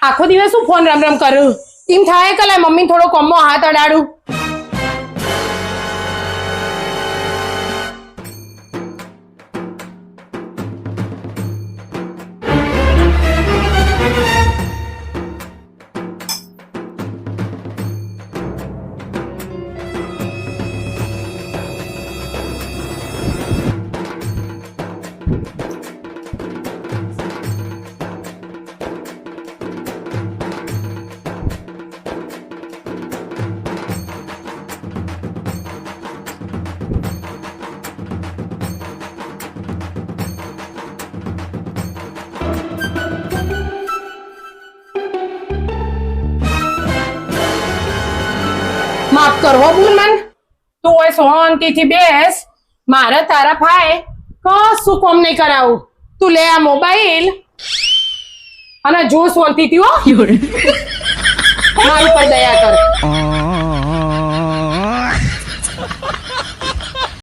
આખો દિવસ હું ફોન રમ રમ કરું તેમ થાય કે લે મમ્મી થોડો કોમો હાથ અડાડું. માફ કરવો બોલ મન, તું હોય શાંતિથી બેસ. મારે તારા ભાઈ કશું કોમ નહીં કરાવું. તું લે આ મોબાઈલ અને જો શાંતિથી હો. મારી પર દયા